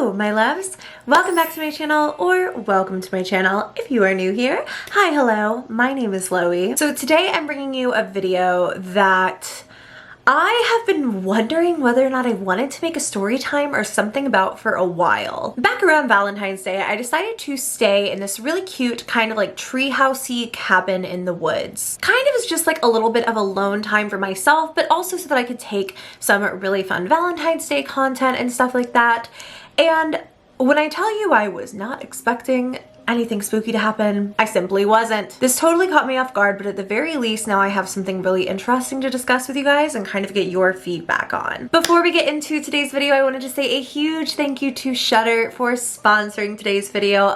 Hello, my loves. Welcome back to my channel, or welcome to my channel if you are new here. Hi, hello, my name is Loey. So today I'm bringing you a video that I have been wondering whether or not I wanted to make a story time or something about for a while. Back around Valentine's Day, I decided to stay in this really cute kind of like treehousey cabin in the woods. Kind of as just like a little bit of alone time for myself, but also so that I could take some really fun Valentine's Day content and stuff like that. And when I tell you I was not expecting anything spooky to happen, I simply wasn't. This totally caught me off guard, but at the very least now I have something really interesting to discuss with you guys and kind of get your feedback on. Before we get into today's video, I wanted to say a huge thank you to Shudder for sponsoring today's video.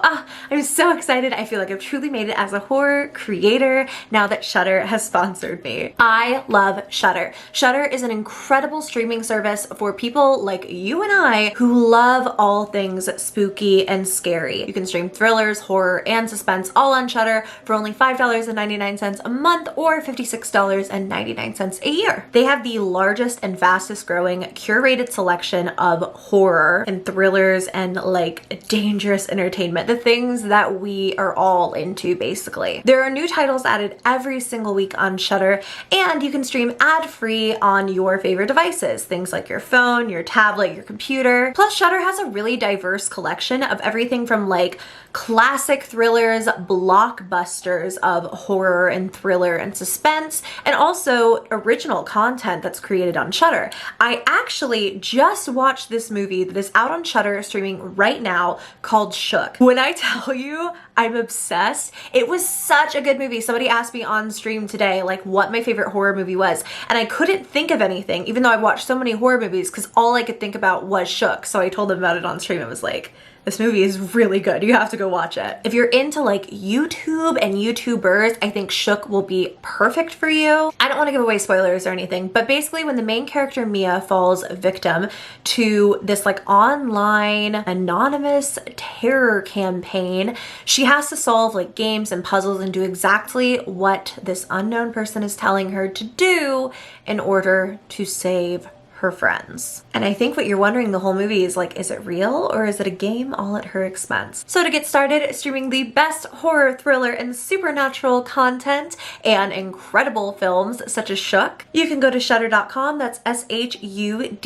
I'm so excited. I feel like I've truly made it as a horror creator now that Shudder has sponsored me. I love Shudder. Shudder is an incredible streaming service for people like you and I who love all things spooky and scary. You can stream thrillers, horror, and suspense all on Shudder for only $5.99 a month or $56.99 a year. They have the largest and fastest growing curated selection of horror and thrillers and like dangerous entertainment, the things that we are all into basically. There are new titles added every single week on Shudder, and you can stream ad-free on your favorite devices, things like your phone, your tablet, your computer. Plus Shudder has a really diverse collection of everything from like classic thrillers, blockbusters of horror and thriller and suspense, and also original content that's created on Shudder. I actually just watched this movie that is out on Shudder streaming right now called Shook. When I tell you I'm obsessed, it was such a good movie. Somebody asked me on stream today like what my favorite horror movie was, and I couldn't think of anything even though I watched so many horror movies because all I could think about was Shook. So I told them about it on stream. It was like, this movie is really good. You have to go watch it. If you're into like YouTube and YouTubers, I think Shook will be perfect for you. I don't want to give away spoilers or anything, but basically when the main character Mia falls victim to this like online anonymous terror campaign, she has to solve like games and puzzles and do exactly what this unknown person is telling her to do in order to save her friends. And I think what you're wondering the whole movie is like, is it real or is it a game all at her expense? So to get started streaming the best horror, thriller, and supernatural content and incredible films such as Shook, you can go to shudder.com, that's SHUDDER.com,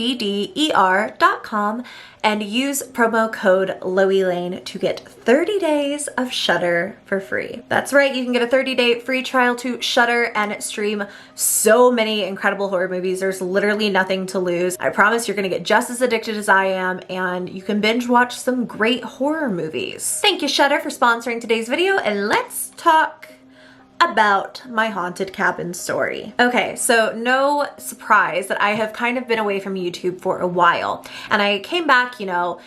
and use promo code LoeyLane to get 30 days of Shudder for free. That's right, you can get a 30-day free trial to Shudder and stream so many incredible horror movies. There's literally nothing to lose. I promise you're gonna get just as addicted as I am, and you can binge watch some great horror movies. Thank you, Shudder, for sponsoring today's video, and let's talk about my haunted cabin story. Okay, so no surprise that I have kind of been away from YouTube for a while, and I came back, you know,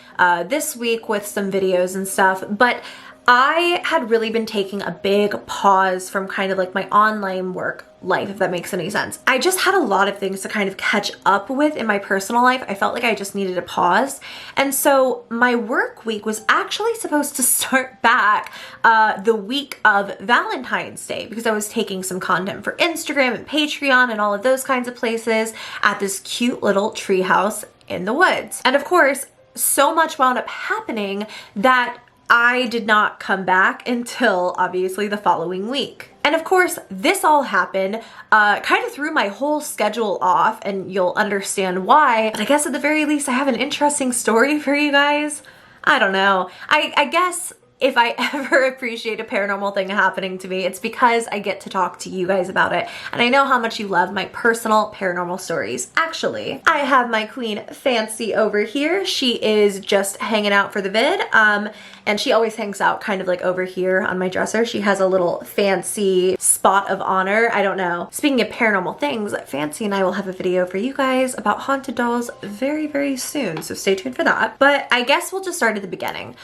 this week with some videos and stuff, but I had really been taking a big pause from kind of like my online work life, if that makes any sense. I just had a lot of things to kind of catch up with in my personal life. I felt like I just needed a pause. And so my work week was actually supposed to start back the week of Valentine's Day because I was taking some content for Instagram and Patreon and all of those kinds of places at this cute little treehouse in the woods. And of course, so much wound up happening that I did not come back until obviously the following week. And of course, this all happened, kind of threw my whole schedule off, and you'll understand why. But I guess at the very least, I have an interesting story for you guys. I don't know. I guess if I ever appreciate a paranormal thing happening to me, it's because I get to talk to you guys about it. And I know how much you love my personal paranormal stories. Actually, I have my queen Fancy over here. She is just hanging out for the vid. And she always hangs out kind of like over here on my dresser. She has a little fancy spot of honor. I don't know. Speaking of paranormal things, Fancy and I will have a video for you guys about haunted dolls very, very soon. So stay tuned for that. But I guess we'll just start at the beginning,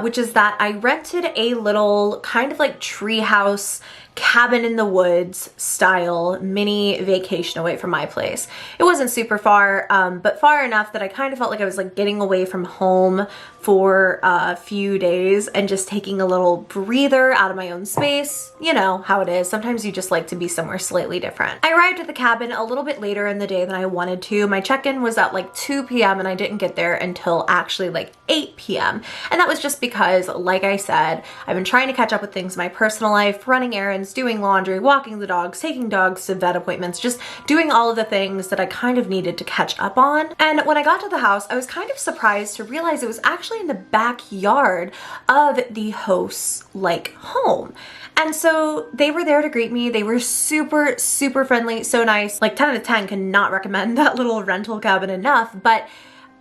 which is that I rented a little kind of like treehouse cabin in the woods style mini vacation away from my place. It wasn't super far, but far enough that I kind of felt like I was like getting away from home for a few days and just taking a little breather out of my own space. You know how it is. Sometimes you just like to be somewhere slightly different. I arrived at the cabin a little bit later in the day than I wanted to. My check-in was at like 2 p.m. and I didn't get there until actually like 8 p.m. And that was just because, like I said, I've been trying to catch up with things in my personal life, running errands, doing laundry, walking the dogs, taking dogs to vet appointments, just doing all of the things that I kind of needed to catch up on. And when I got to the house, I was kind of surprised to realize it was actually in the backyard of the host's like home. And so they were there to greet me. They were super, super friendly, so nice. Like 10 out of 10, cannot recommend that little rental cabin enough. But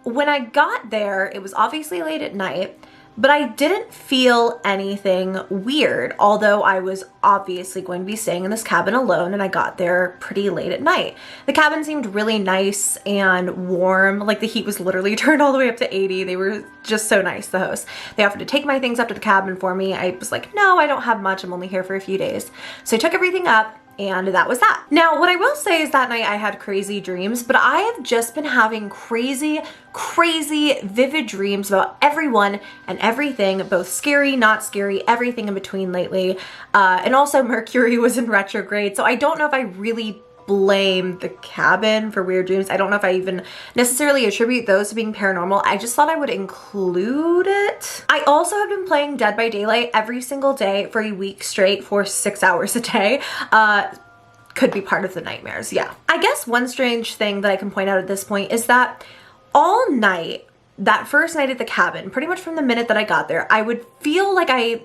when I got there, it was obviously late at night, but I didn't feel anything weird, although I was obviously going to be staying in this cabin alone and I got there pretty late at night. The cabin seemed really nice and warm, like the heat was literally turned all the way up to 80. They were just so nice, the hosts. They offered to take my things up to the cabin for me. I was like, no, I don't have much. I'm only here for a few days. So I took everything up. And that was that. Now, what I will say is that night I had crazy dreams, but I have just been having crazy, vivid dreams about everyone and everything, both scary, not scary, everything in between lately. And also Mercury was in retrograde, so I don't know if I really blame the cabin for weird dreams. I don't know if I even necessarily attribute those to being paranormal. I just thought I would include it. I also have been playing Dead by Daylight every single day for a week straight for 6 hours a day. Could be part of the nightmares, yeah. I guess one strange thing that I can point out at this point is that all night, that first night at the cabin, pretty much from the minute that I got there, I would feel like I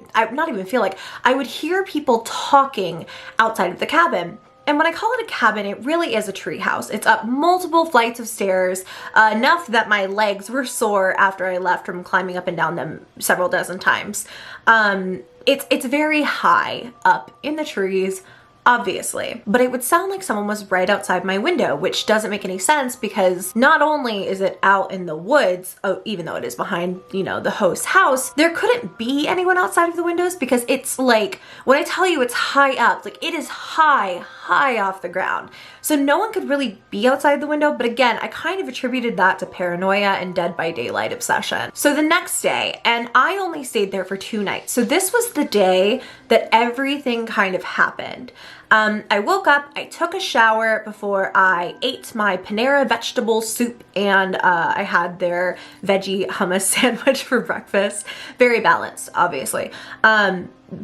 would hear people talking outside of the cabin. And when I call it a cabin, it really is a tree house. It's up multiple flights of stairs, enough that my legs were sore after I left from climbing up and down them several dozen times. It's very high up in the trees, obviously, but it would sound like someone was right outside my window, which doesn't make any sense because not only is it out in the woods, even though it is behind, you know, the host's house, there couldn't be anyone outside of the windows because it's like, when I tell you it's high up, like it is high off the ground. So no one could really be outside the window, but again, I kind of attributed that to paranoia and Dead by Daylight obsession. So the next day, and I only stayed there for 2 nights, so this was the day that everything kind of happened. I woke up, I took a shower before I ate my Panera vegetable soup, and I had their veggie hummus sandwich for breakfast. Very balanced, obviously.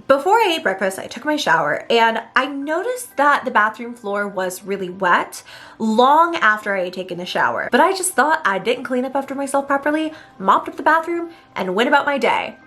Before I ate breakfast, I took my shower and I noticed that the bathroom floor was really wet long after I had taken the shower. But I just thought I didn't clean up after myself properly, mopped up the bathroom, and went about my day.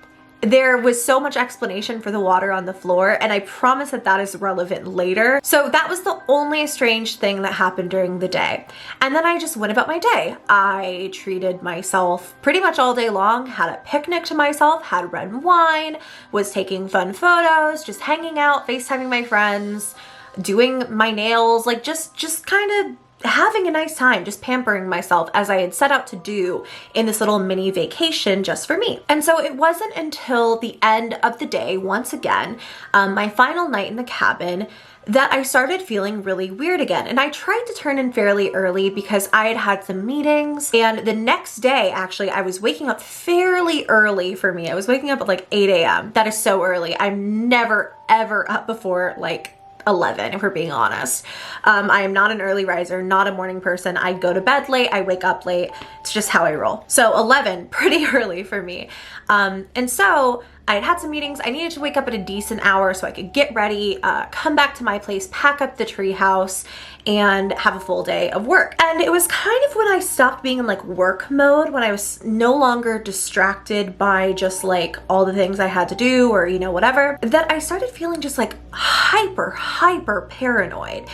There was so much explanation for the water on the floor, and I promise that that is relevant later. So that was the only strange thing that happened during the day. And then I just went about my day. I treated myself pretty much all day long, had a picnic to myself, had red wine, was taking fun photos, just hanging out, FaceTiming my friends, doing my nails, like just kind of having a nice time, just pampering myself as I had set out to do in this little mini vacation just for me. And so it wasn't until the end of the day, once again, my final night in the cabin, that I started feeling really weird again. And I tried to turn in fairly early because I had had some meetings, and the next day, actually, I was waking up fairly early for me. I was waking up at like 8 a.m. That is so early. I'm never, ever up before like 11, if we're being honest. I am not an early riser, not a morning person. I go to bed late, I wake up late. It's just how I roll. So 11, pretty early for me. And so I had some meetings. I needed to wake up at a decent hour so I could get ready, come back to my place, pack up the treehouse, and have a full day of work. And it was kind of when I stopped being in like work mode, when I was no longer distracted by just like all the things I had to do or, you know, whatever, that I started feeling just like hyper paranoid.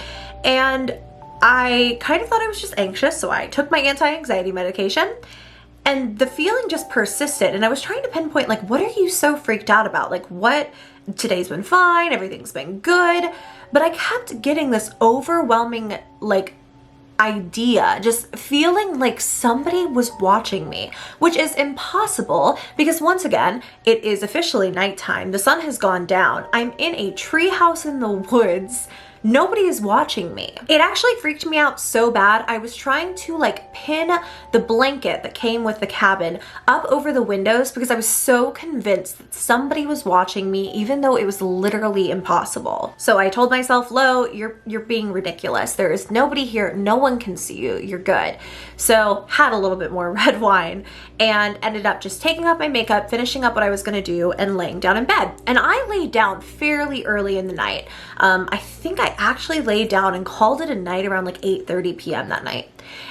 And I kind of thought I was just anxious, so I took my anti-anxiety medication. And the feeling just persisted, and I was trying to pinpoint, like, what are you so freaked out about? Like, what? Today's been fine, everything's been good, but I kept getting this overwhelming, like, idea, just feeling like somebody was watching me, which is impossible because once again, it is officially nighttime. The sun has gone down. I'm in a treehouse in the woods. Nobody is watching me. It actually freaked me out so bad. I was trying to like pin the blanket that came with the cabin up over the windows because I was so convinced that somebody was watching me, even though it was literally impossible. So I told myself, Lo, you're being ridiculous. There is nobody here. No one can see you. You're good. So had a little bit more red wine and ended up just taking off my makeup, finishing up what I was gonna do, and laying down in bed. And I laid down fairly early in the night. I think I actually laid down and called it a night around like 8:30 p.m. that night.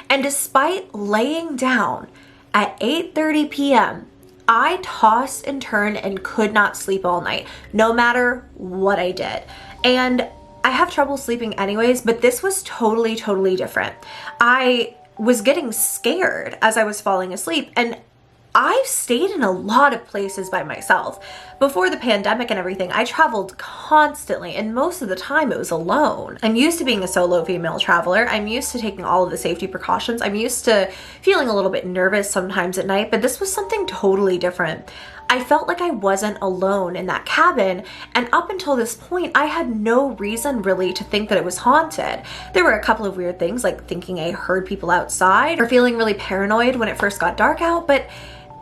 And despite laying down at 8:30 p.m., I tossed and turned and could not sleep all night, no matter what I did. And I have trouble sleeping anyways, but this was totally, totally different. I was getting scared as I was falling asleep, and I've stayed in a lot of places by myself. Before the pandemic and everything, I traveled constantly, and most of the time it was alone. I'm used to being a solo female traveler. I'm used to taking all of the safety precautions. I'm used to feeling a little bit nervous sometimes at night, but this was something totally different. I felt like I wasn't alone in that cabin, and up until this point, I had no reason really to think that it was haunted. There were a couple of weird things, like thinking I heard people outside or feeling really paranoid when it first got dark out, but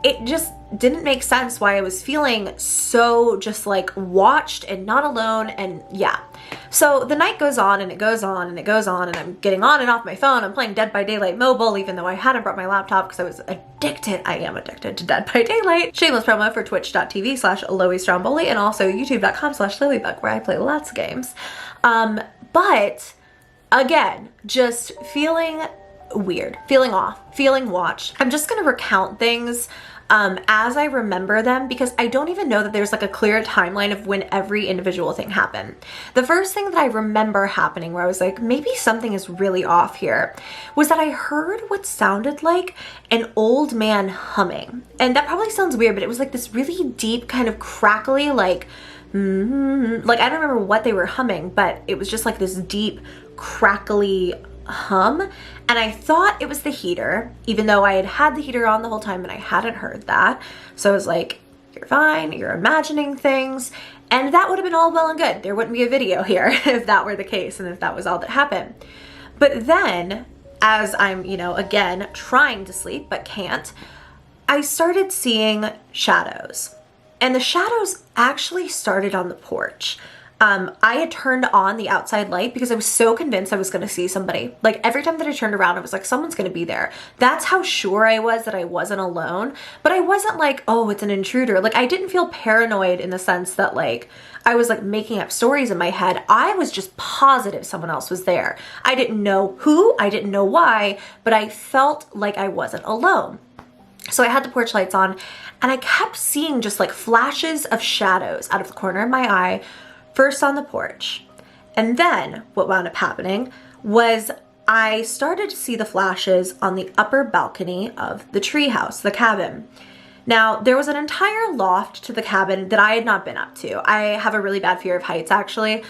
it just didn't make sense why I was feeling so just like watched and not alone. And yeah, so the night goes on and it goes on and it goes on, and I'm getting on and off my phone. I'm playing Dead by Daylight mobile, even though I hadn't brought my laptop because I was addicted. I am addicted to Dead by Daylight. Shameless promo for twitch.tv/LoeyStromboli and also youtube.com/LoeyBug, where I play lots of games. But again, just feeling weird, feeling off, feeling watched. I'm just gonna recount things as I remember them, because I don't even know that there's like a clear timeline of when every individual thing happened. The first thing that I remember happening where I was like, maybe something is really off here, was that I heard what sounded like an old man humming. And that probably sounds weird, but it was like this really deep kind of crackly, like I don't remember what they were humming, but it was just like this deep crackly hum, and I thought it was the heater, even though I had had the heater on the whole time and I hadn't heard that. So I was like, you're fine, you're imagining things, and that would have been all well and good. There wouldn't be a video here if that were the case and if that was all that happened. But then, as I'm, again, trying to sleep but can't, I started seeing shadows. And the shadows actually started on the porch. I had turned on the outside light because I was so convinced I was going to see somebody. Like every time that I turned around, I was like, someone's going to be there. That's how sure I was that I wasn't alone. But I wasn't like, oh, it's an intruder. Like I didn't feel paranoid in the sense that like I was like making up stories in my head. I was just positive someone else was there. I didn't know who, I didn't know why, but I felt like I wasn't alone. So I had the porch lights on, and I kept seeing just like flashes of shadows out of the corner of my eye, first on the porch. And then what wound up happening was I started to see the flashes on the upper balcony of the treehouse, the cabin. Now, there was an entire loft to the cabin that I had not been up to. I have a really bad fear of heights, actually.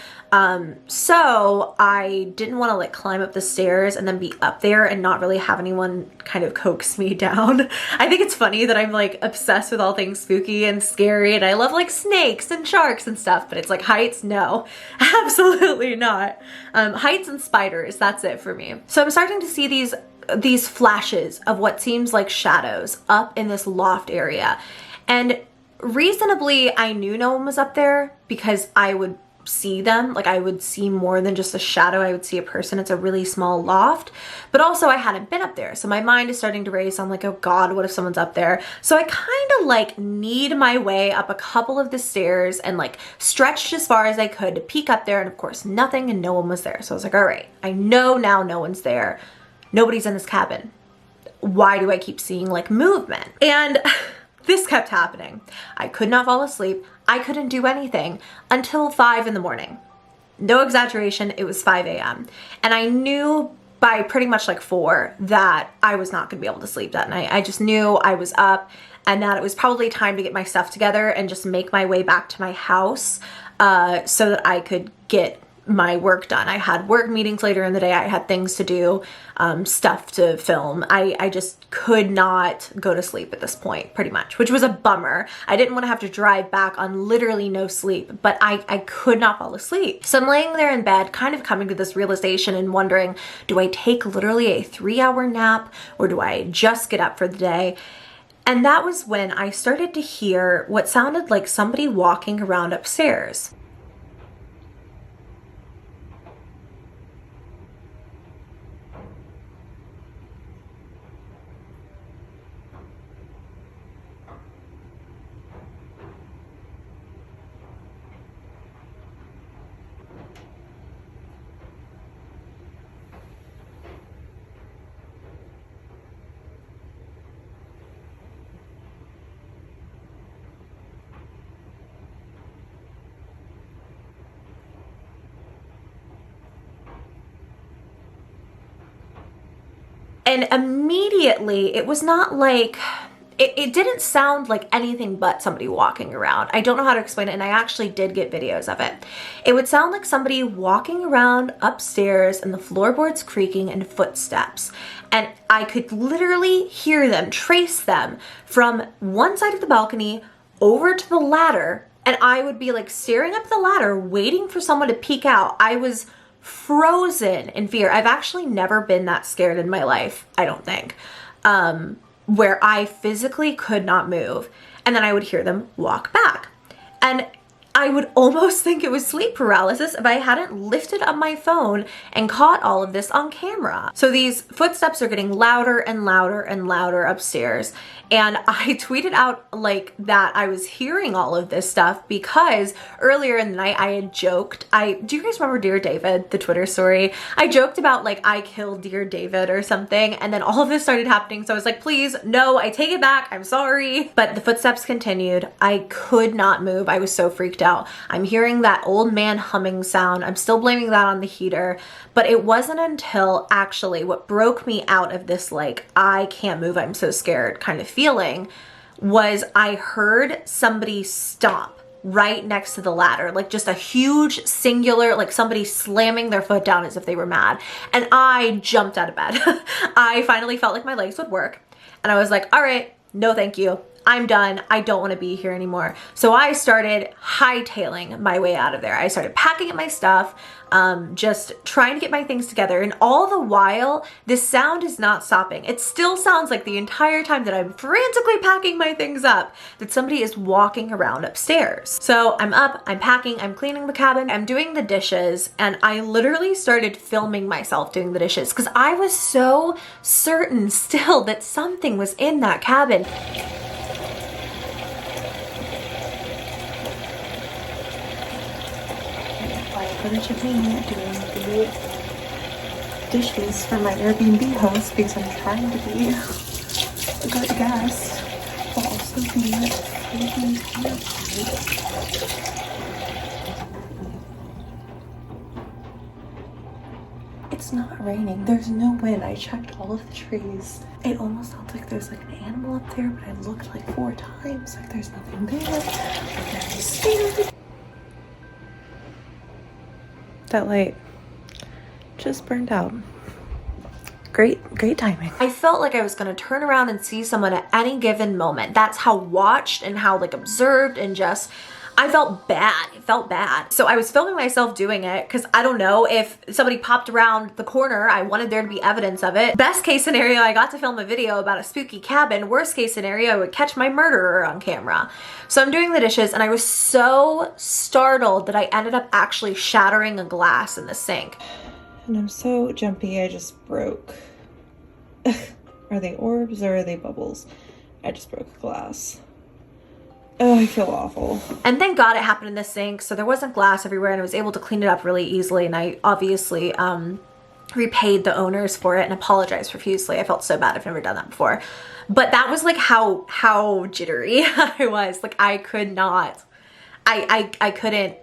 So I didn't want to like climb up the stairs and then be up there and not really have anyone kind of coax me down. I think it's funny that I'm like obsessed with all things spooky and scary, and I love like snakes and sharks and stuff, but it's like heights, no, absolutely not. Heights and spiders, that's it for me. So I'm starting to see these flashes of what seems like shadows up in this loft area. And reasonably, I knew no one was up there because I would see them. Like I would see more than just a shadow. I would see a person. It's a really small loft, but also I hadn't been up there. So my mind is starting to race. I'm like, oh God, what if someone's up there? So I kind of like kneed my way up a couple of the stairs and like stretched as far as I could to peek up there. And of course nothing, and no one was there. So I was like, all right, I know now no one's there. Nobody's in this cabin. Why do I keep seeing like movement? And this kept happening. I could not fall asleep. I couldn't do anything until 5 in the morning. No exaggeration, it was 5 a.m. And I knew by pretty much like 4 that I was not gonna be able to sleep that night. I just knew I was up and that it was probably time to get my stuff together and just make my way back to my house so that I could get my work done. I had work meetings later in the day. I had things to do, stuff to film. I just could not go to sleep at this point, pretty much, which was a bummer. I didn't want to have to drive back on literally no sleep, but I could not fall asleep. So I'm laying there in bed, kind of coming to this realization and wondering, do I take literally a 3-hour nap or do I just get up for the day? And that was when I started to hear what sounded like somebody walking around upstairs. And immediately, it was not like, it didn't sound like anything but somebody walking around. I don't know how to explain it, and I actually did get videos of it. It would sound like somebody walking around upstairs and the floorboards creaking and footsteps. And I could literally hear them, trace them from one side of the balcony over to the ladder, and I would be like staring up the ladder, waiting for someone to peek out. I was frozen in fear. I've actually never been that scared in my life, I don't think, where I physically could not move. And then I would hear them walk back. And I would almost think it was sleep paralysis if I hadn't lifted up my phone and caught all of this on camera. So these footsteps are getting louder and louder and louder upstairs. And I tweeted out like that I was hearing all of this stuff because earlier in the night I had joked. Do you guys remember Dear David, the Twitter story? I joked about like I killed Dear David or something, and then all of this started happening. So I was like, please, no, I take it back. I'm sorry. But the footsteps continued. I could not move. I was so freaked out. I'm hearing that old man humming sound. I'm still blaming that on the heater. But it wasn't until actually what broke me out of this like I can't move, I'm so scared kind of feeling was I heard somebody stomp right next to the ladder, like just a huge singular, like somebody slamming their foot down as if they were mad. And I jumped out of bed. I finally felt like my legs would work. And I was like, all right, no, thank you. I'm done. I don't want to be here anymore. So I started hightailing my way out of there. I started packing up my stuff, just trying to get my things together. And all the while, this sound is not stopping. It still sounds like the entire time that I'm frantically packing my things up, that somebody is walking around upstairs. So I'm up, I'm packing, I'm cleaning the cabin, I'm doing the dishes, and I literally started filming myself doing the dishes because I was so certain still that something was in that cabin. Footage of me doing the dishes for my Airbnb host because I'm trying to be a good guest, but also be freaking terrified. It's not raining. There's no wind. I checked all of the trees. It almost sounds like there's like an animal up there, but I looked like 4 times. Like there's nothing there. I'm very scared. That light just burned out. Great timing. I felt like I was gonna turn around and see someone at any given moment. That's how watched and how like observed and just, I felt bad. It felt bad. So I was filming myself doing it because I don't know if somebody popped around the corner. I wanted there to be evidence of it. Best case scenario, I got to film a video about a spooky cabin. Worst case scenario, I would catch my murderer on camera. So I'm doing the dishes and I was so startled that I ended up actually shattering a glass in the sink. And I'm so jumpy, I just broke. Are they orbs or are they bubbles? I just broke a glass. Oh, I feel awful. And thank God it happened in the sink, so there wasn't glass everywhere and I was able to clean it up really easily, and I obviously repaid the owners for it and apologized profusely. I felt so bad. I've never done that before. But that was like how jittery I was. Like I could not, I couldn't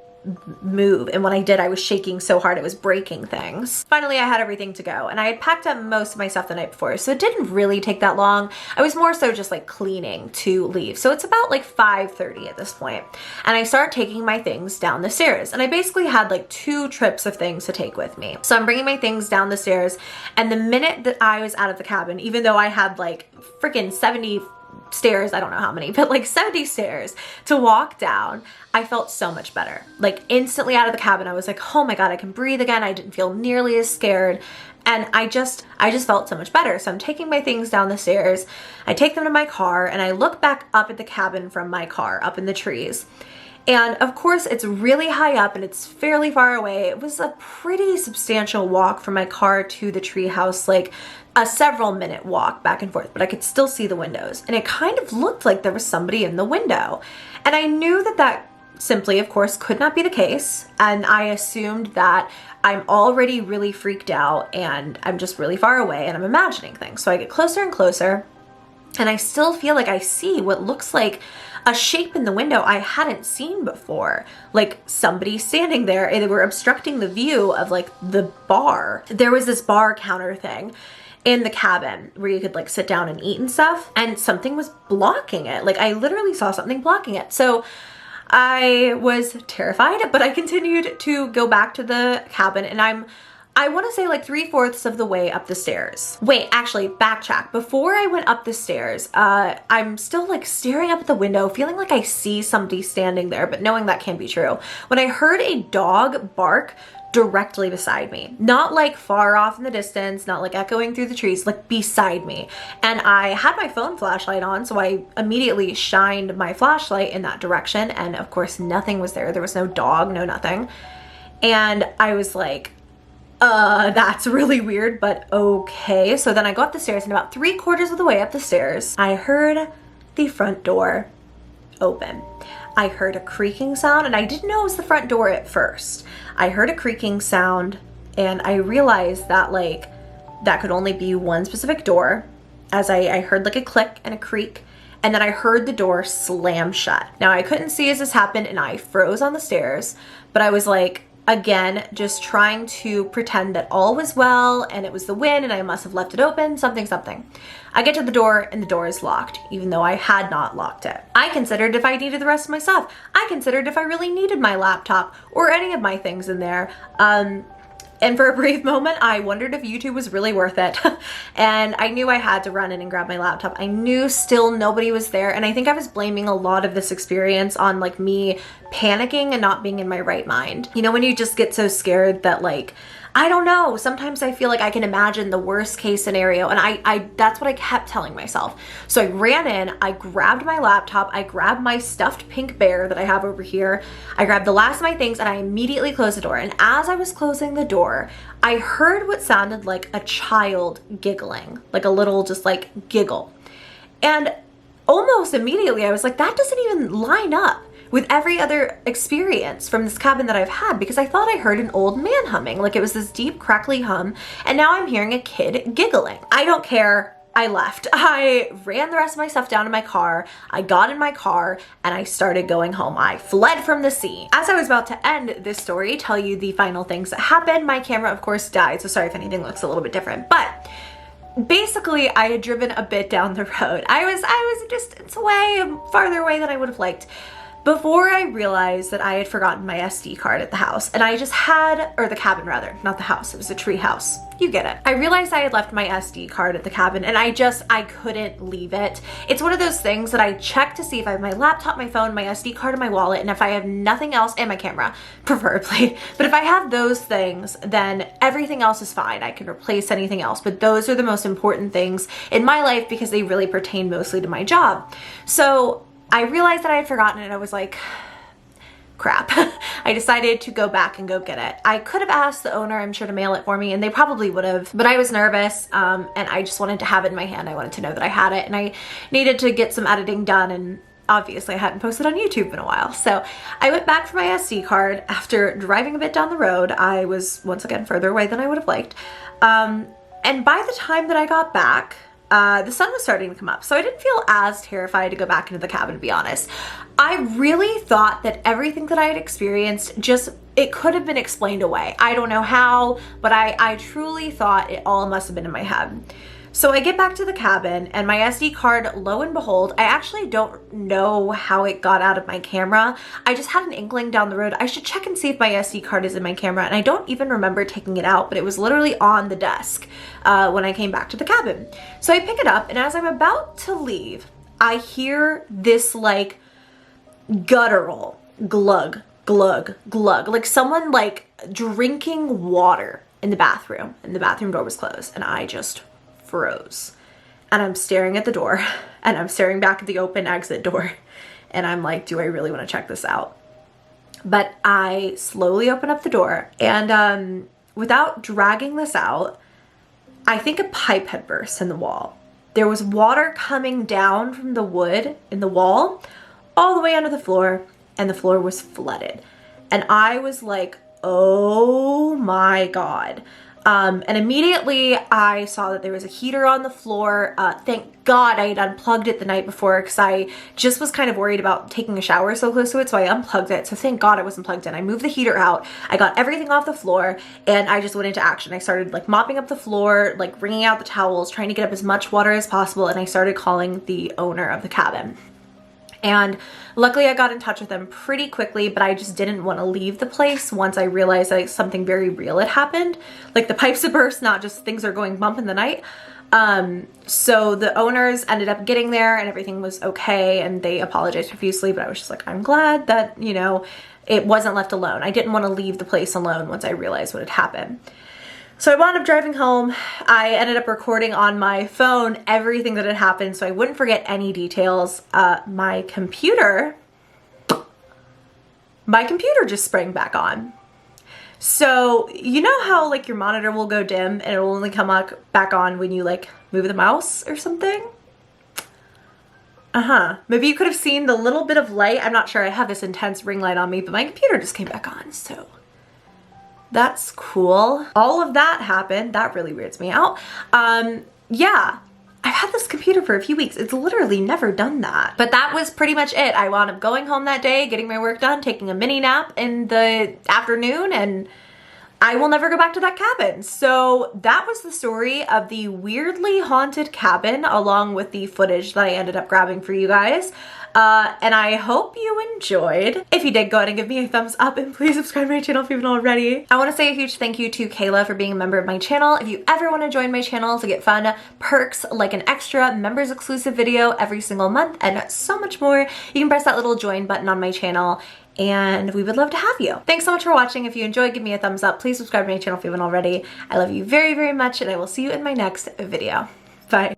move, and when I did, I was shaking so hard it was breaking things. Finally, I had everything to go, and I had packed up most of my stuff the night before, so it didn't really take that long. I was more so just like cleaning to leave. So it's about like 5:30 at this point, and I start taking my things down the stairs, and I basically had like 2 trips of things to take with me. So I'm bringing my things down the stairs, and the minute that I was out of the cabin, even though I had like freaking 70 stairs, I don't know how many, but like 70 stairs to walk down, I felt so much better. Like instantly out of the cabin, I was like, oh my God, I can breathe again. I didn't feel nearly as scared. And I just felt so much better. So I'm taking my things down the stairs. I take them to my car, and I look back up at the cabin from my car up in the trees. And of course, it's really high up and it's fairly far away. It was a pretty substantial walk from my car to the treehouse, like a several minute walk back and forth, but I could still see the windows. And it kind of looked like there was somebody in the window. And I knew that that simply, of course, could not be the case. And I assumed that I'm already really freaked out and I'm just really far away and I'm imagining things. So I get closer and closer, and I still feel like I see what looks like a shape in the window I hadn't seen before. Like somebody standing there, and they were obstructing the view of like the bar. There was this bar counter thing in the cabin where you could like sit down and eat and stuff, and something was blocking it. Like I literally saw something blocking it. So I was terrified, but I continued to go back to the cabin, and I want to say like 3/4 of the way up the stairs. Wait, actually backtrack. Before I went up the stairs, I'm still like staring up at the window, feeling like I see somebody standing there, but knowing that can't be true, when I heard a dog bark directly beside me. Not like far off in the distance, not like echoing through the trees, like beside me. And I had my phone flashlight on, so I immediately shined my flashlight in that direction, and of course nothing was there. There was no dog, no nothing. And I was like, that's really weird, but okay. So then I go up the stairs, and about 3/4 of the way up the stairs, I heard the front door open. I heard a creaking sound, and I didn't know it was the front door at first. I heard a creaking sound, and I realized that like that could only be one specific door, as I heard like a click and a creak, and then I heard the door slam shut. Now I couldn't see as this happened, and I froze on the stairs, but I was like, again, just trying to pretend that all was well and it was the wind and I must have left it open, something. I get to the door, and the door is locked, even though I had not locked it. I considered if I needed the rest of my stuff. I considered if I really needed my laptop or any of my things in there. And for a brief moment, I wondered if YouTube was really worth it. And I knew I had to run in and grab my laptop. I knew still nobody was there. And I think I was blaming a lot of this experience on like me panicking and not being in my right mind. You know, when you just get so scared that like, I don't know, sometimes I feel like I can imagine the worst case scenario, and I that's what I kept telling myself. So I ran in, I grabbed my laptop, I grabbed my stuffed pink bear that I have over here, I grabbed the last of my things, and I immediately closed the door. And as I was closing the door, I heard what sounded like a child giggling, like a little just like giggle. And almost immediately I was like, that doesn't even line up with every other experience from this cabin that I've had, because I thought I heard an old man humming, like it was this deep crackly hum, and now I'm hearing a kid giggling. I don't care. I left. I ran the rest of my stuff down to my car. I got in my car and I started going home. I fled from the scene. As I was about to end this story, tell you the final things that happened, my camera of course died, so sorry if anything looks a little bit different, but basically I had driven a bit down the road. I was a distance away, farther away than I would have liked, before I realized that I had forgotten my SD card at the house, and I just had, or the cabin rather, not the house, it was a tree house. You get it. I realized I had left my SD card at the cabin, and I couldn't leave it. It's one of those things that I check to see if I have my laptop, my phone, my SD card, and my wallet, and if I have nothing else, and my camera, preferably. But if I have those things, then everything else is fine. I can replace anything else, but those are the most important things in my life because they really pertain mostly to my job. So I realized that I had forgotten it, and I was like, crap. I decided to go back and go get it. I could have asked the owner, I'm sure, to mail it for me, and they probably would have, but I was nervous, and I just wanted to have it in my hand. I wanted to know that I had it, and I needed to get some editing done, and obviously I hadn't posted on YouTube in a while. So I went back for my SD card. After driving a bit down the road, I was once again further away than I would have liked. And by the time that I got back, the sun was starting to come up, so I didn't feel as terrified to go back into the cabin, to be honest. I really thought that everything that I had experienced it could have been explained away. I don't know how, but I truly thought it all must have been in my head. So I get back to the cabin and my SD card, lo and behold, I actually don't know how it got out of my camera. I just had an inkling down the road. I should check and see if my SD card is in my camera, and I don't even remember taking it out, but it was literally on the desk when I came back to the cabin. So I pick it up, and as I'm about to leave, I hear this like guttural glug, glug, glug, like someone like drinking water in the bathroom, and the bathroom door was closed, and I just froze. And I'm staring at the door, and I'm staring back at the open exit door, and I'm like, do I really want to check this out? But I slowly open up the door, and without dragging this out, I think a pipe had burst in the wall. There was water coming down from the wood in the wall all the way under the floor, and the floor was flooded. And I was like, oh my God. And immediately I saw that there was a heater on the floor. Thank God I had unplugged it the night before, because I just was kind of worried about taking a shower so close to it, so I unplugged it. So thank God I wasn't plugged in. I moved the heater out, I got everything off the floor, and I just went into action. I started like mopping up the floor, like wringing out the towels, trying to get up as much water as possible, and I started calling the owner of the cabin. And luckily I got in touch with them pretty quickly, but I just didn't want to leave the place once I realized like something very real had happened. Like the pipes had burst, not just things are going bump in the night. So the owners ended up getting there and everything was okay, and they apologized profusely, but I was just like, I'm glad that, you know, it wasn't left alone. I didn't want to leave the place alone once I realized what had happened. So I wound up driving home. I ended up recording on my phone everything that had happened so I wouldn't forget any details. My computer just sprang back on. So you know how like your monitor will go dim and it'll only come back on when you like move the mouse or something? Maybe you could have seen the little bit of light. I'm not sure. I have this intense ring light on me, but my computer just came back on, so that's cool. All of that happened. That really weirds me out. Yeah, I've had this computer for a few weeks. It's literally never done that. But that was pretty much it. I wound up going home that day, getting my work done, taking a mini nap in the afternoon, and I will never go back to that cabin. So that was the story of the weirdly haunted cabin, along with the footage that I ended up grabbing for you guys. And I hope you enjoyed. If you did, go ahead and give me a thumbs up, and please subscribe to my channel if you haven't already. I want to say a huge thank you to Kayla for being a member of my channel. If you ever want to join my channel to get fun perks like an extra members exclusive video every single month and so much more, you can press that little join button on my channel, and we would love to have you. Thanks so much for watching. If you enjoyed, give me a thumbs up. Please subscribe to my channel if you haven't already. I love you very, very much, and I will see you in my next video. Bye.